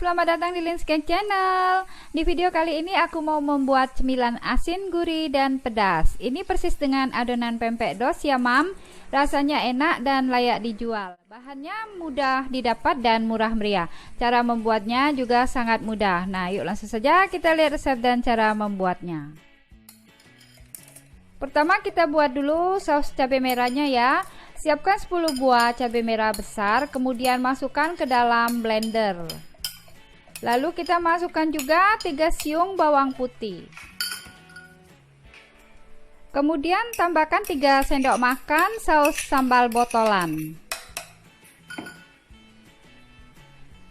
selamat datang di Linscake Channel. Di video kali ini aku mau membuat cemilan asin, gurih, dan pedas. Ini persis dengan adonan pempek dos ya mam. Rasanya enak dan layak dijual. Bahannya mudah didapat dan murah meriah. Cara membuatnya juga sangat mudah. Nah, yuk langsung saja kita lihat resep dan cara membuatnya. Pertama kita buat dulu saus cabai merahnya ya. Siapkan 10 buah cabai merah besar, kemudian masukkan ke dalam blender. Lalu kita masukkan juga 3 siung bawang putih. Kemudian tambahkan 3 sendok makan saus sambal botolan.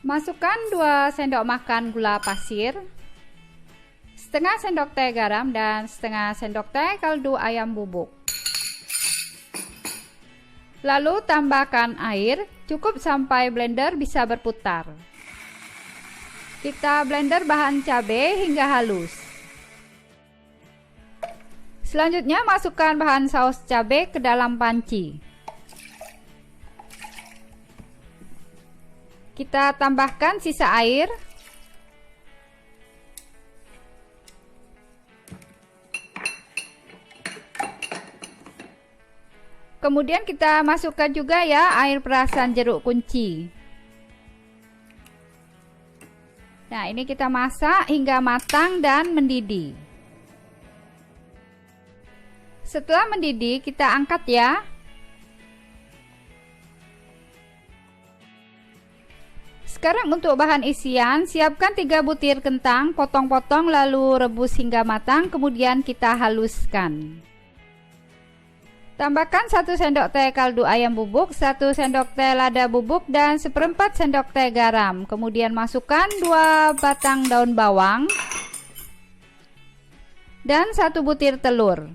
Masukkan 2 sendok makan gula pasir, setengah sendok teh garam, dan setengah sendok teh kaldu ayam bubuk. Lalu tambahkan air, cukup sampai blender bisa berputar. Kita blender bahan cabai hingga halus. Selanjutnya masukkan bahan saus cabai ke dalam panci. Kita tambahkan sisa air. Kemudian kita masukkan juga ya air perasan jeruk kunci. Nah, ini kita masak hingga matang dan mendidih. Setelah mendidih, kita angkat ya. Sekarang untuk bahan isian, siapkan 3 butir kentang, potong-potong lalu rebus hingga matang, kemudian kita haluskan. Tambahkan 1 sendok teh kaldu ayam bubuk, 1 sendok teh lada bubuk, dan 1/4 sendok teh garam. Kemudian masukkan 2 batang daun bawang dan 1 butir telur.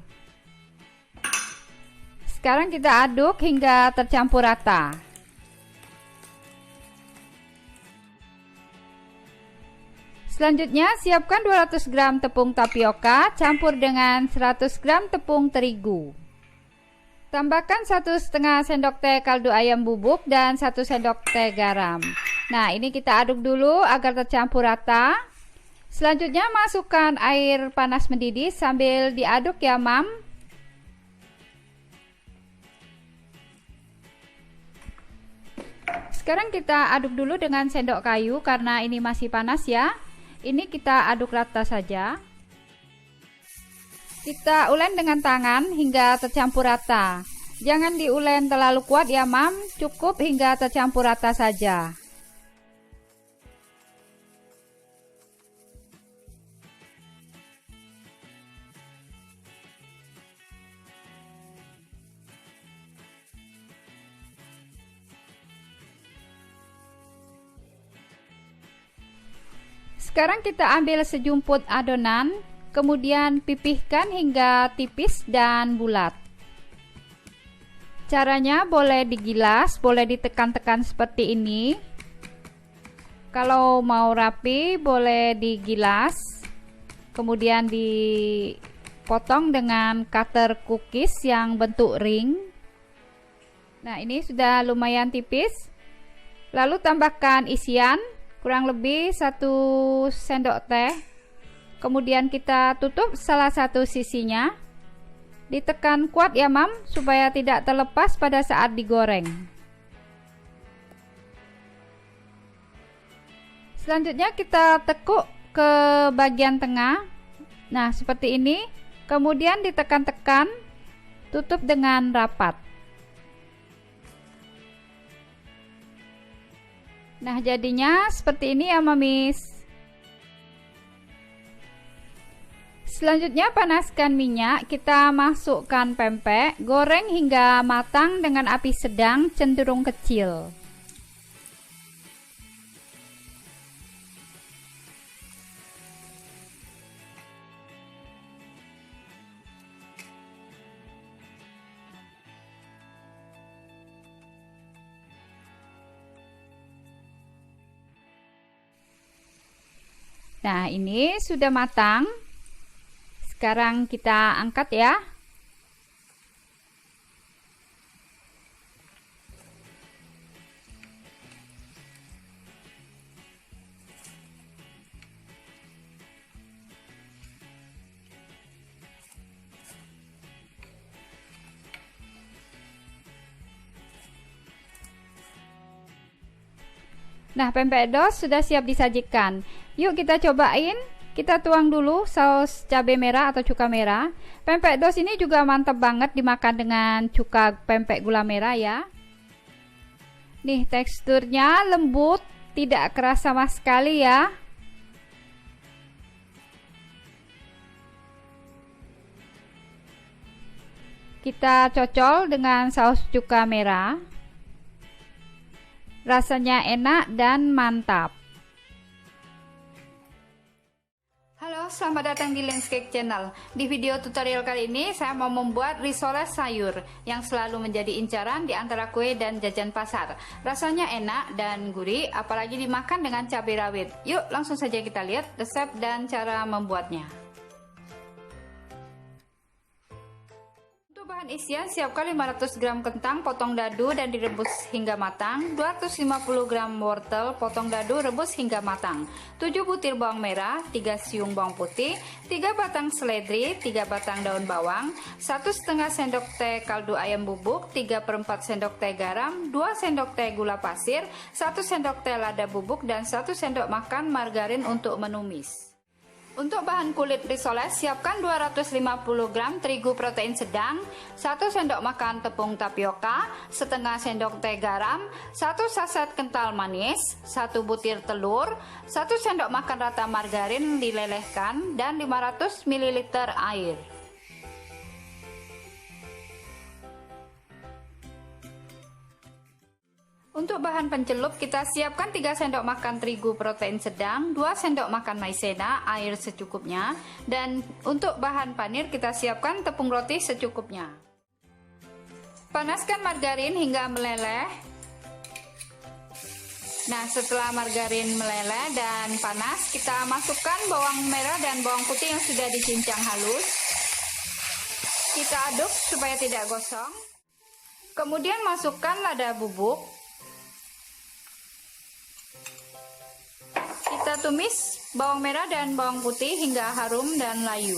Sekarang kita aduk hingga tercampur rata. Selanjutnya siapkan 200 gram tepung tapioka campur dengan 100 gram tepung terigu. Tambahkan 1,5 sendok teh kaldu ayam bubuk dan 1 sendok teh garam. Nah, ini kita aduk dulu agar tercampur rata. Selanjutnya masukkan air panas mendidih sambil diaduk ya mam. Sekarang kita aduk dulu dengan sendok kayu karena ini masih panas ya. Ini kita aduk rata saja. Kita ulen dengan tangan hingga tercampur rata. Jangan diulen terlalu kuat ya mam, cukup hingga tercampur rata saja. Sekarang kita ambil sejumput adonan, kemudian pipihkan hingga tipis dan bulat. Caranya boleh digilas, boleh ditekan-tekan seperti ini. Kalau mau rapi boleh digilas, kemudian dipotong dengan cutter cookies yang bentuk ring. Nah, ini sudah lumayan tipis. Lalu tambahkan isian, kurang lebih 1 sendok teh. Kemudian kita tutup salah satu sisinya. Ditekan kuat ya mam, supaya tidak terlepas pada saat digoreng. Selanjutnya kita tekuk ke bagian tengah. Nah, seperti ini. Kemudian ditekan-tekan, tutup dengan rapat. Nah, jadinya seperti ini ya mamis. Selanjutnya panaskan minyak, kita masukkan pempek, goreng hingga matang dengan api sedang cenderung kecil. Nah, ini sudah matang. Sekarang kita angkat ya. Nah, pempek dos sudah siap disajikan. Yuk kita cobain. Kita tuang dulu saus cabai merah atau cuka merah. Pempek dos ini juga mantap banget dimakan dengan cuka pempek gula merah ya. Nih, teksturnya lembut, tidak keras sama sekali ya. Kita cocol dengan saus cuka merah. Rasanya enak dan mantap. Halo, selamat datang di Lens Cake Channel. Di video tutorial kali ini saya mau membuat risoles sayur yang selalu menjadi incaran di antara kue dan jajan pasar. Rasanya enak dan gurih, apalagi dimakan dengan cabai rawit. Yuk langsung saja kita lihat resep dan cara membuatnya. Bahan isian, siapkan 500 gram kentang potong dadu dan direbus hingga matang, 250 gram wortel potong dadu rebus hingga matang, 7 butir bawang merah, 3 siung bawang putih, 3 batang seledri, 3 batang daun bawang, 1,5 sendok teh kaldu ayam bubuk, 3/4 sendok teh garam, 2 sendok teh gula pasir, 1 sendok teh lada bubuk, dan 1 sendok makan margarin untuk menumis. Untuk bahan kulit risoles, siapkan 250 gram terigu protein sedang, 1 sendok makan tepung tapioka, setengah sendok teh garam, 1 saset kental manis, 1 butir telur, 1 sendok makan rata margarin dilelehkan, dan 500 ml air. Untuk bahan pencelup, kita siapkan 3 sendok makan terigu protein sedang, 2 sendok makan maizena, air secukupnya, dan untuk bahan panir kita siapkan tepung roti secukupnya. Panaskan margarin hingga meleleh. Nah, setelah margarin meleleh dan panas, kita masukkan bawang merah dan bawang putih yang sudah dicincang halus. Kita aduk supaya tidak gosong. Kemudian masukkan lada bubuk. Kita tumis bawang merah dan bawang putih hingga harum dan layu.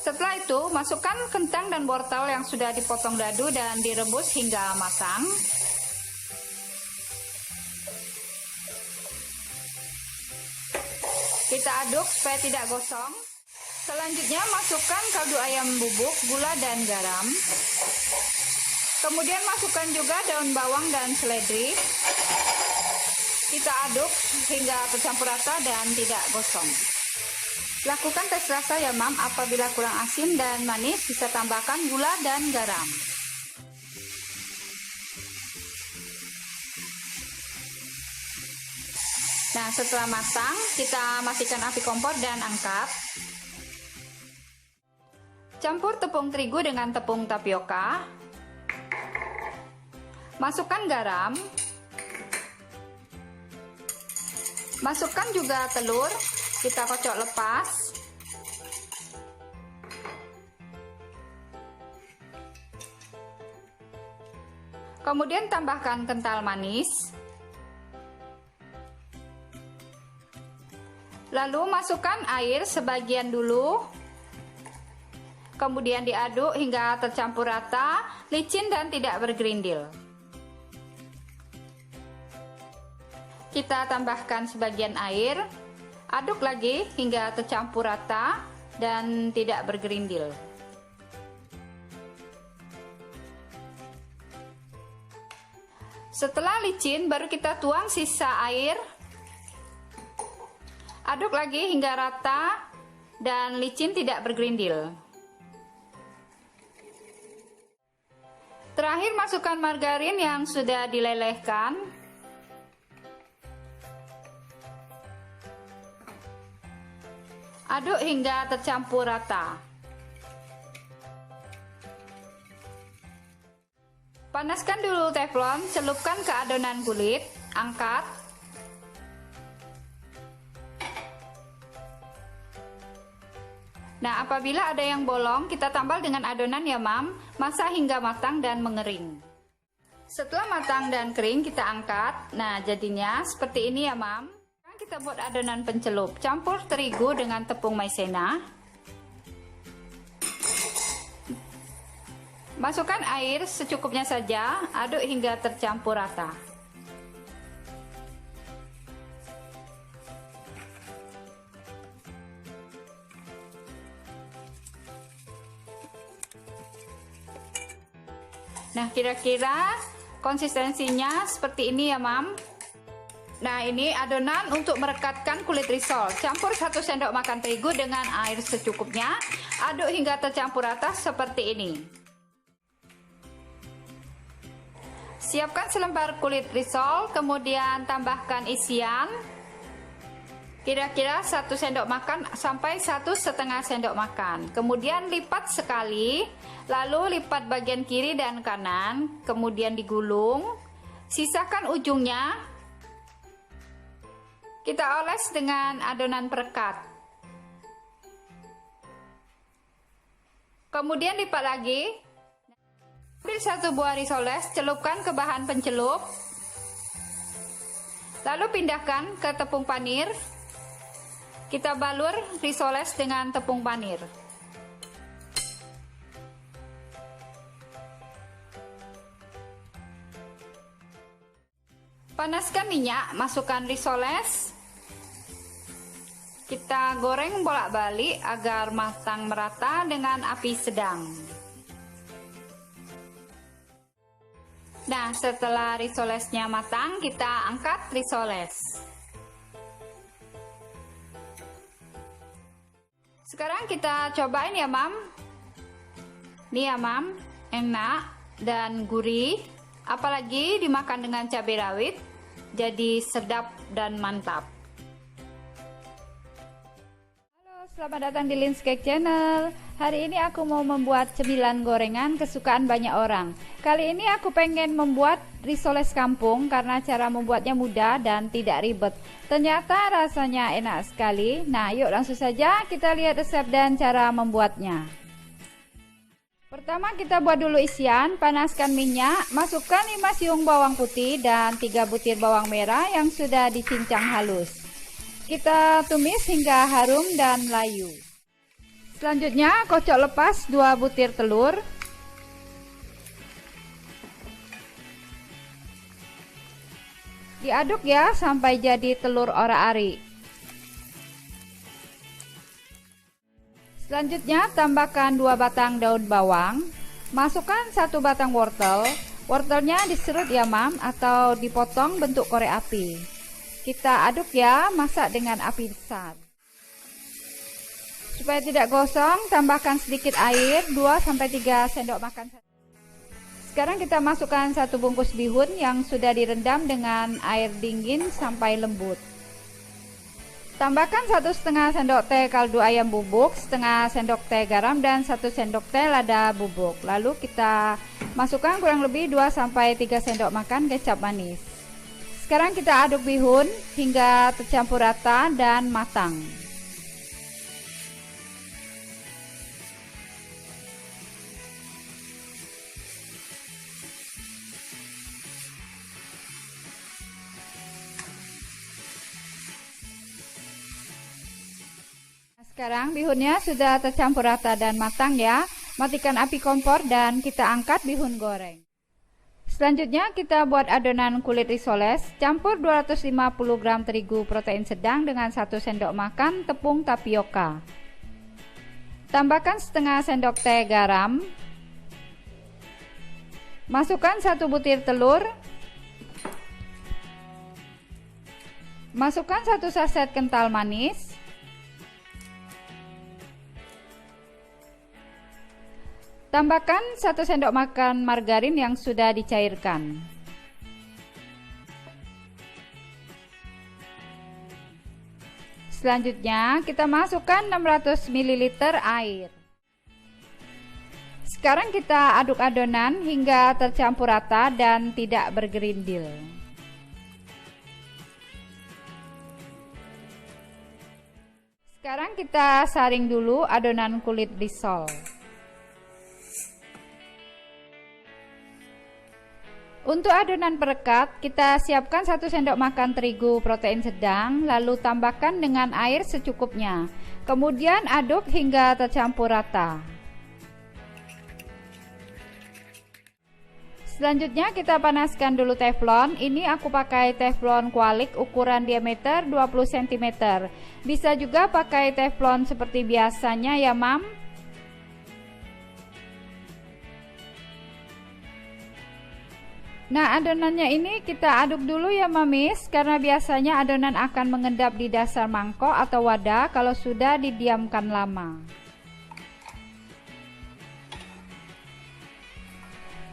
Setelah itu, masukkan kentang dan wortel yang sudah dipotong dadu dan direbus hingga matang. Kita aduk supaya tidak gosong. Selanjutnya, masukkan kaldu ayam bubuk, gula dan garam. Kemudian masukkan juga daun bawang dan seledri. Kita aduk hingga tercampur rata dan tidak gosong. Lakukan tes rasa ya mam, apabila kurang asin dan manis bisa tambahkan gula dan garam. Nah, setelah matang, kita matikan api kompor dan angkat. Campur tepung terigu dengan tepung tapioka. Masukkan garam. Masukkan juga telur, kita kocok lepas. Kemudian tambahkan kental manis. Lalu masukkan air sebagian dulu. Kemudian diaduk hingga tercampur rata, licin dan tidak bergerindil. Kita tambahkan sebagian air, aduk lagi hingga tercampur rata dan tidak bergerindil. Setelah licin, baru kita tuang sisa air. Aduk lagi hingga rata dan licin tidak bergerindil. Terakhir, masukkan margarin yang sudah dilelehkan. Aduk hingga tercampur rata. Panaskan dulu teflon, celupkan ke adonan kulit, angkat. Nah, apabila ada yang bolong, kita tambal dengan adonan ya mam, masak hingga matang dan mengering. Setelah matang dan kering, kita angkat. Nah, jadinya seperti ini ya mam. Kita buat adonan pencelup. Campur terigu dengan tepung maizena. Masukkan air secukupnya saja, aduk hingga tercampur rata. Nah, kira-kira konsistensinya seperti ini ya, Mam. Nah, ini adonan untuk merekatkan kulit risol. Campur 1 sendok makan terigu dengan air secukupnya. Aduk hingga tercampur rata seperti ini. Siapkan selembar kulit risol, kemudian tambahkan isian. Kira-kira 1 sendok makan sampai 1,5 sendok makan. Kemudian lipat sekali, lalu lipat bagian kiri dan kanan, kemudian digulung. Sisakan ujungnya. Kita oles dengan adonan perekat. Kemudian lipat lagi. Ambil 1 buah risoles, celupkan ke bahan pencelup. Lalu pindahkan ke tepung panir. Kita balur risoles dengan tepung panir. Panaskan minyak, masukkan risoles. Kita goreng bolak-balik agar matang merata dengan api sedang. Nah, setelah risolesnya matang, kita angkat risoles. Sekarang kita cobain ya, Mam. Nih ya, Mam, enak dan gurih, apalagi dimakan dengan cabai rawit, jadi sedap dan mantap. Selamat datang di Lin's Cake Channel. Hari ini aku mau membuat cemilan gorengan kesukaan banyak orang. Kali ini aku pengen membuat risoles kampung karena cara membuatnya mudah dan tidak ribet. Ternyata rasanya enak sekali. Nah, yuk langsung saja kita lihat resep dan cara membuatnya. Pertama kita buat dulu isian, panaskan minyak, masukkan 5 siung bawang putih dan 3 butir bawang merah yang sudah dicincang halus. Kita tumis hingga harum dan layu. Selanjutnya kocok lepas 2 butir telur. Diaduk ya sampai jadi telur ora-ari. Selanjutnya tambahkan 2 batang daun bawang. Masukkan 1 batang wortel. Wortelnya diserut ya, Mam, atau dipotong bentuk korek api. Kita aduk ya, masak dengan api besar. Supaya tidak gosong, tambahkan sedikit air, 2-3 sendok makan. Sekarang kita masukkan 1 bungkus bihun yang sudah direndam dengan air dingin sampai lembut. Tambahkan 1,5 sendok teh kaldu ayam bubuk, setengah sendok teh garam, dan 1 sendok teh lada bubuk. Lalu kita masukkan kurang lebih 2-3 sendok makan kecap manis. Sekarang kita aduk bihun hingga tercampur rata dan matang. Sekarang bihunnya sudah tercampur rata dan matang ya. Matikan api kompor dan kita angkat bihun goreng. Selanjutnya kita buat adonan kulit risoles. Campur 250 gram terigu protein sedang dengan 1 sendok makan tepung tapioka. Tambahkan setengah sendok teh garam. Masukkan 1 butir telur. Masukkan 1 saset kental manis. Tambahkan 1 sendok makan margarin yang sudah dicairkan. Selanjutnya kita masukkan 600 ml air. Sekarang kita aduk adonan hingga tercampur rata dan tidak bergerindil. Sekarang kita saring dulu adonan kulit risol. Untuk adonan perekat, kita siapkan 1 sendok makan terigu protein sedang, lalu tambahkan dengan air secukupnya. Kemudian aduk hingga tercampur rata. Selanjutnya kita panaskan dulu teflon. Ini aku pakai teflon kualik ukuran diameter 20 cm. Bisa juga pakai teflon seperti biasanya ya mam. Nah, adonannya ini kita aduk dulu ya mamis, karena biasanya adonan akan mengendap di dasar mangkok atau wadah kalau sudah didiamkan lama.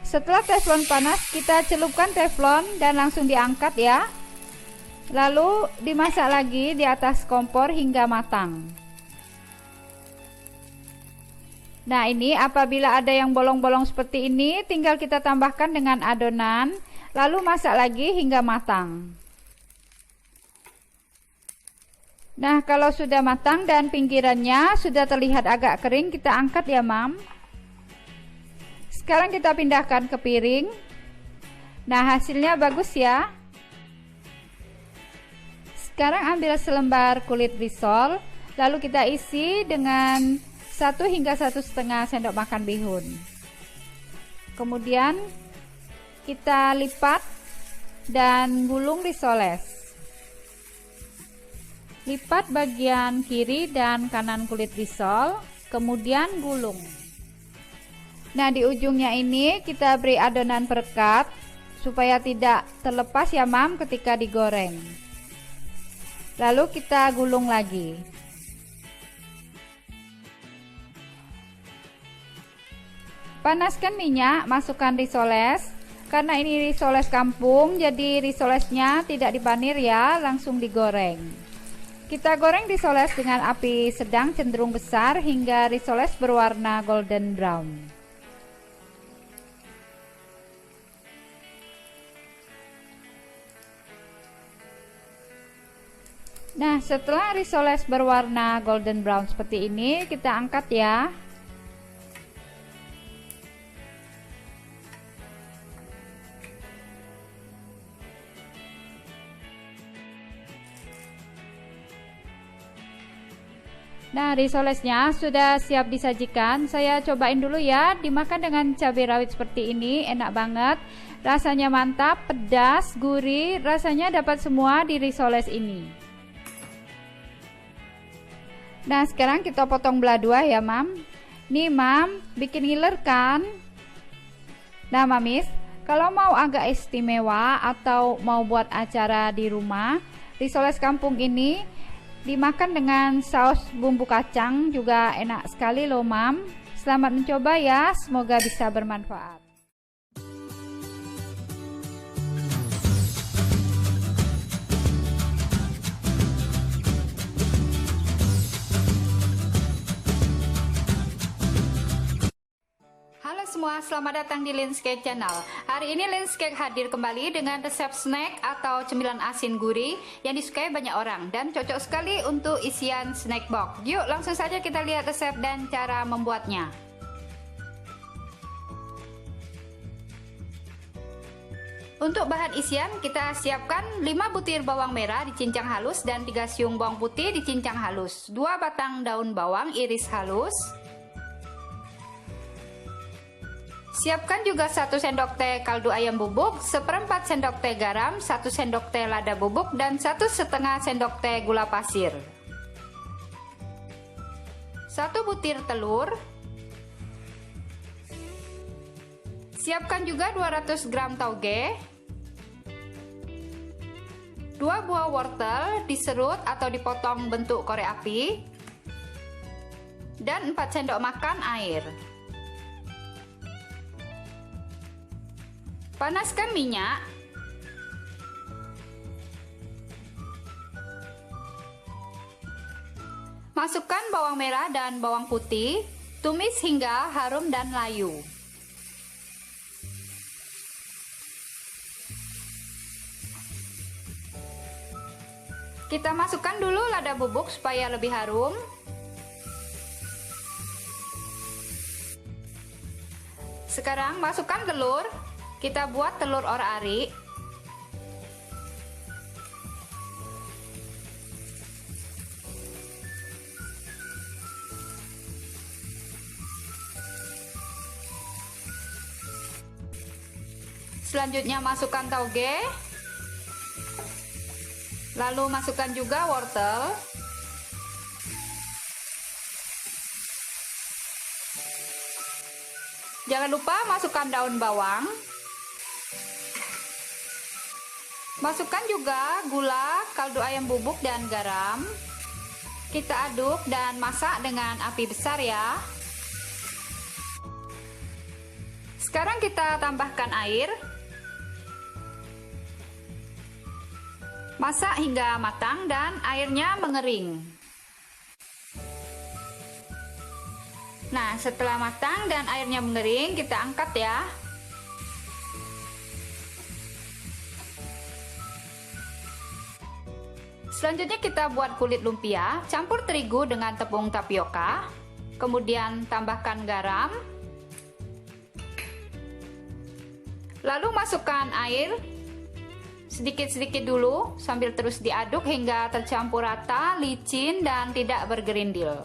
Setelah teflon panas, kita celupkan teflon dan langsung diangkat ya. Lalu dimasak lagi di atas kompor hingga matang. Nah, ini apabila ada yang bolong-bolong seperti ini, tinggal kita tambahkan dengan adonan, lalu masak lagi hingga matang. Nah, kalau sudah matang dan pinggirannya sudah terlihat agak kering, kita angkat ya mam. Sekarang kita pindahkan ke piring. Nah, hasilnya bagus ya. Sekarang ambil selembar kulit risol, lalu kita isi dengan 1 hingga 1,5 sendok makan bihun. Kemudian kita lipat dan gulung risoles. Lipat bagian kiri dan kanan kulit risol, kemudian gulung. Nah, di ujungnya ini kita beri adonan perekat supaya tidak terlepas ya mam ketika digoreng. Lalu kita gulung lagi. Panaskan minyak, masukkan risoles. Karena ini risoles kampung, jadi risolesnya tidak dipanir ya, langsung digoreng. Kita goreng risoles dengan api sedang cenderung besar hingga risoles berwarna golden brown. Nah, setelah risoles berwarna golden brown seperti ini, kita angkat ya. Nah, risolesnya sudah siap disajikan. Saya cobain dulu ya, dimakan dengan cabai rawit seperti ini, enak banget. Rasanya mantap, pedas, gurih, rasanya dapat semua di risoles ini. Nah, sekarang kita potong belah dua ya mam. Nih mam, bikin ngiler kan? Nah mamis, kalau mau agak istimewa atau mau buat acara di rumah, risoles kampung ini dimakan dengan saus bumbu kacang juga enak sekali loh mam. Selamat mencoba ya, semoga bisa bermanfaat. Halo semua, selamat datang di Linscake Channel. Hari ini Linscake hadir kembali dengan resep snack atau cemilan asin gurih yang disukai banyak orang dan cocok sekali untuk isian snack box. Yuk langsung saja kita lihat resep dan cara membuatnya. Untuk bahan isian kita siapkan 5 butir bawang merah dicincang halus dan 3 siung bawang putih dicincang halus, 2 batang daun bawang iris halus. Siapkan juga 1 sendok teh kaldu ayam bubuk, 1/4 sendok teh garam, 1 sendok teh lada bubuk, dan 1,5 sendok teh gula pasir. 1 butir telur. Siapkan juga 200 gram tauge, 2 buah wortel diserut atau dipotong bentuk korek api, dan 4 sendok makan air. Panaskan minyak. Masukkan bawang merah dan bawang putih, tumis hingga harum dan layu. Kita masukkan dulu lada bubuk supaya lebih harum. Sekarang masukkan telur. Kita buat telur or-arik. Selanjutnya masukkan tauge. Lalu masukkan juga wortel. Jangan lupa masukkan daun bawang. Masukkan juga gula, kaldu ayam bubuk, dan garam. Kita aduk dan masak dengan api besar ya. Sekarang kita tambahkan air. Masak hingga matang dan airnya mengering. Nah, setelah matang dan airnya mengering, kita angkat ya. Selanjutnya kita buat kulit lumpia. Campur terigu dengan tepung tapioka. Kemudian tambahkan garam. Lalu masukkan air sedikit-sedikit dulu sambil terus diaduk hingga tercampur rata, licin, dan tidak bergerindil.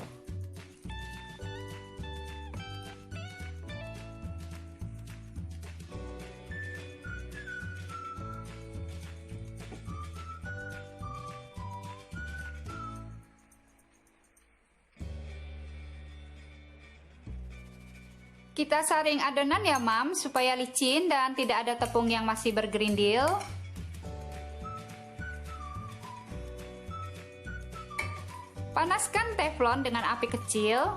Kita saring adonan ya Mam, supaya licin dan tidak ada tepung yang masih bergerindil. Panaskan teflon dengan api kecil.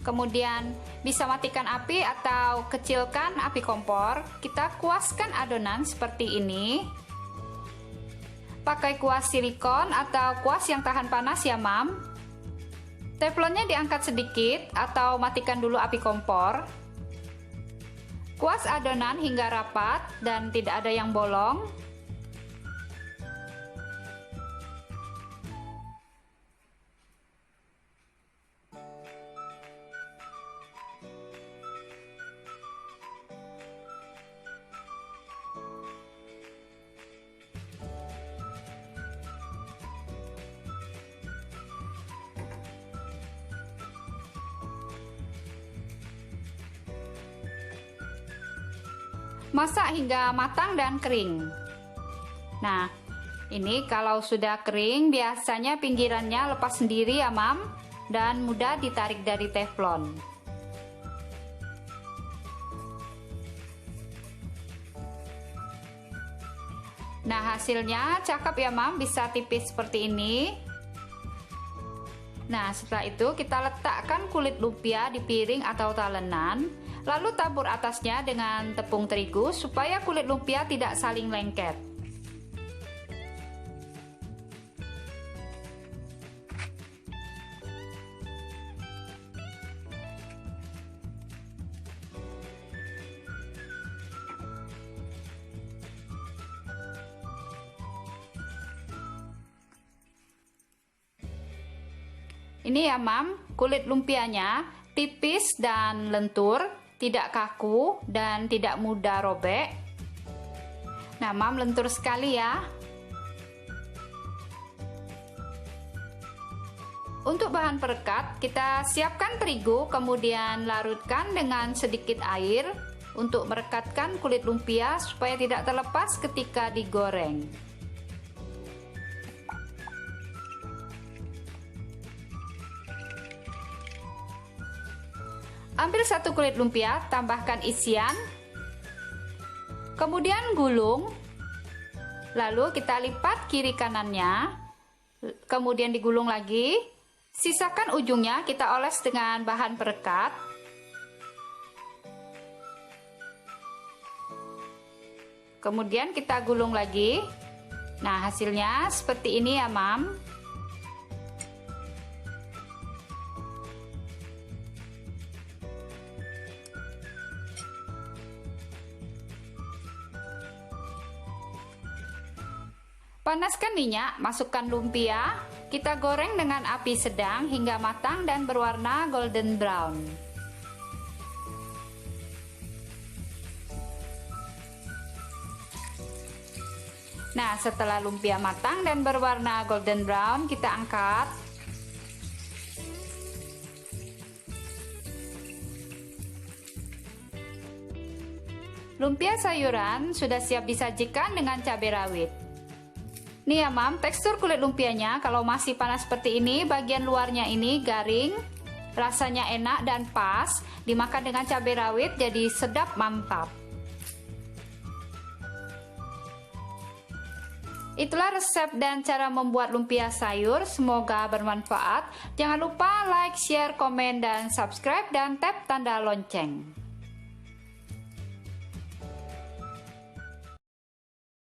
Kemudian bisa matikan api atau kecilkan api kompor. Kita kuaskan adonan seperti ini. Pakai kuas silikon atau kuas yang tahan panas ya Mam. Teflonnya diangkat sedikit atau matikan dulu api kompor. Kuas adonan hingga rapat dan tidak ada yang bolong. Masak hingga matang dan kering. Nah, ini kalau sudah kering biasanya pinggirannya lepas sendiri ya Mam, dan mudah ditarik dari teflon. Nah, hasilnya cakep ya Mam, bisa tipis seperti ini. Nah, setelah itu kita letakkan kulit lumpia di piring atau talenan. Lalu tabur atasnya dengan tepung terigu supaya kulit lumpia tidak saling lengket. Ini ya Mam, kulit lumpianya tipis dan lentur. Tidak kaku dan tidak mudah robek. Nah, Mam, lentur sekali ya. Untuk bahan perekat, kita siapkan terigu, kemudian larutkan dengan sedikit air untuk merekatkan kulit lumpia supaya tidak terlepas ketika digoreng. Ambil satu kulit lumpia, tambahkan isian, kemudian gulung, lalu kita lipat kiri kanannya, kemudian digulung lagi, sisakan ujungnya kita oles dengan bahan perekat. Kemudian kita gulung lagi. Nah, hasilnya seperti ini ya Mam. Panaskan minyak, masukkan lumpia, kita goreng dengan api sedang hingga matang dan berwarna golden brown. Nah, setelah lumpia matang dan berwarna golden brown, kita angkat. Lumpia sayuran sudah siap disajikan dengan cabai rawit. Nih ya Mam, tekstur kulit lumpianya kalau masih panas seperti ini, bagian luarnya ini garing, rasanya enak dan pas, dimakan dengan cabai rawit jadi sedap mantap. Itulah resep dan cara membuat lumpia sayur, semoga bermanfaat. Jangan lupa like, share, komen, dan subscribe dan tap tanda lonceng.